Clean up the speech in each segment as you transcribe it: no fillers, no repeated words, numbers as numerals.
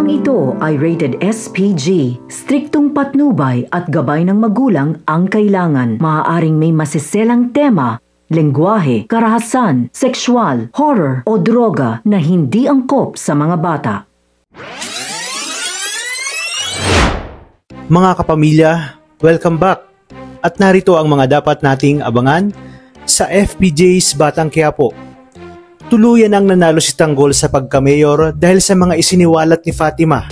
Programang ito ay rated SPG. Striktong patnubay at gabay ng magulang ang kailangan. Maaaring may masiselang tema, lengguwahe, karahasan, sexual, horror o droga na hindi angkop sa mga bata. Mga kapamilya, welcome back! At narito ang mga dapat nating abangan sa FPJ's Batang Quiapo. Tuluyan ang nanalo si Tanggol sa pagka-mayor dahil sa mga isiniwalat ni Fatima.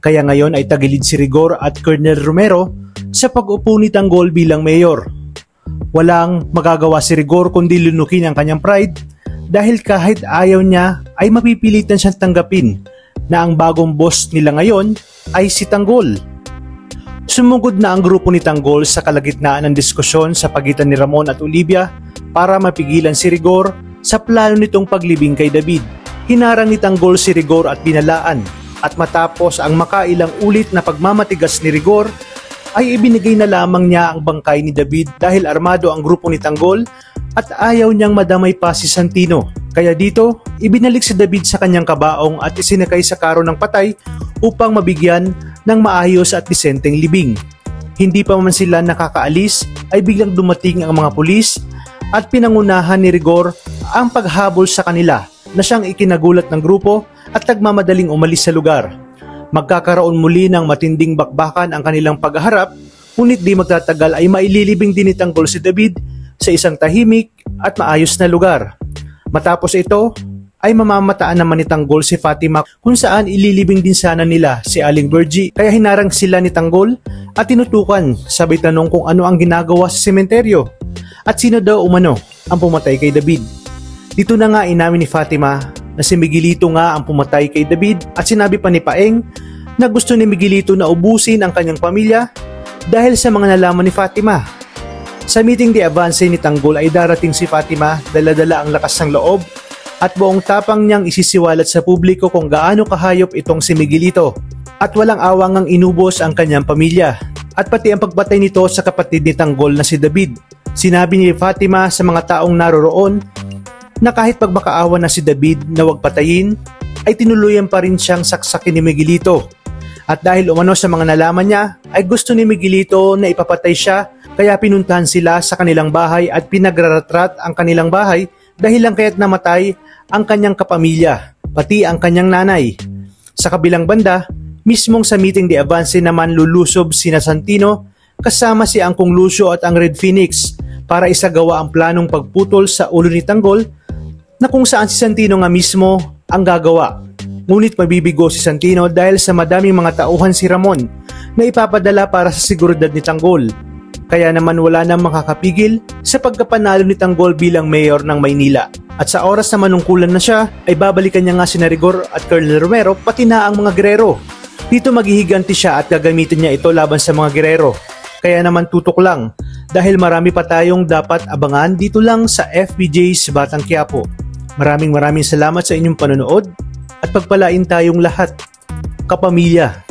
Kaya ngayon ay tagilid si Rigor at Colonel Romero sa pag-upo ni Tanggol bilang mayor. Walang magagawa si Rigor kundi lunukin ang kanyang pride dahil kahit ayaw niya ay mapipilitan siyang tanggapin na ang bagong boss nila ngayon ay si Tanggol. Sumugod na ang grupo ni Tanggol sa kalagitnaan ng diskusyon sa pagitan ni Ramon at Olivia para mapigilan si Rigor sa plano nitong paglibing kay David. Hinarang ni Tanggol si Rigor at binalaan, at matapos ang makailang ulit na pagmamatigas ni Rigor ay ibinigay na lamang niya ang bangkay ni David dahil armado ang grupo ni Tanggol at ayaw niyang madamay pa si Santino. Kaya dito, ibinalik si David sa kanyang kabaong at isinakay sa karo ng patay upang mabigyan ng maayos at disenteng libing. Hindi pa man sila nakakaalis ay biglang dumating ang mga pulis at pinangunahan ni Rigor ang paghabol sa kanila na siyang ikinagulat ng grupo at nagmamadaling umalis sa lugar. Magkakaroon muli ng matinding bakbakan ang kanilang pagharap, ngunit di magtatagal ay maililibing din ni Tanggol si David sa isang tahimik at maayos na lugar. Matapos ito ay mamamataan naman ni Tanggol si Fatima kung saan ililibing din sana nila si Aling Virgie, kaya hinarang sila ni Tanggol at tinutukan sabay tanong kung ano ang ginagawa sa sementeryo at sino daw umano ang pumatay kay David. Dito na nga inamin ni Fatima na si Miguelito nga ang pumatay kay David at sinabi pa ni Paeng na gusto ni Miguelito na ubusin ang kanyang pamilya dahil sa mga nalaman ni Fatima. Sa meeting de avance ni Tanggol ay darating si Fatima, dala-dala ang lakas ng loob at buong tapang niyang isisiwalat sa publiko kung gaano kahayop itong si Miguelito at walang awang ang inubos ang kanyang pamilya at pati ang pagpatay nito sa kapatid ni Tanggol na si David. Sinabi ni Fatima sa mga taong naroroon na kahit pagmakaawa na si David na wag patayin, ay tinuluyan pa rin siyang saksakin ni Miguelito. At dahil umano sa mga nalaman niya, ay gusto ni Miguelito na ipapatay siya, kaya pinuntahan sila sa kanilang bahay at pinagraratrat ang kanilang bahay dahil lang kaya't namatay ang kanyang kapamilya, pati ang kanyang nanay. Sa kabilang banda, mismong sa meeting de avance naman lulusob sina Santino kasama si Angkong Lucio at ang Red Phoenix para isagawa ang planong pagputol sa ulo ni Tanggol na kung saan si Santino nga mismo ang gagawa. Ngunit mabibigo si Santino dahil sa madaming mga tauhan si Ramon na ipapadala para sa seguridad ni Tanggol. Kaya naman wala nang makakapigil sa pagkapanalo ni Tanggol bilang mayor ng Maynila. At sa oras na manungkulan na siya, ay babalikan niya nga si Rigor at Colonel Romero pati na ang mga gerero. Dito maghihiganti siya at gagamitin niya ito laban sa mga gerero. Kaya naman tutok lang dahil marami pa tayong dapat abangan dito lang sa FPJ's Batang Quiapo. Maraming salamat sa inyong panonood at pagpalain tayong lahat, kapamilya.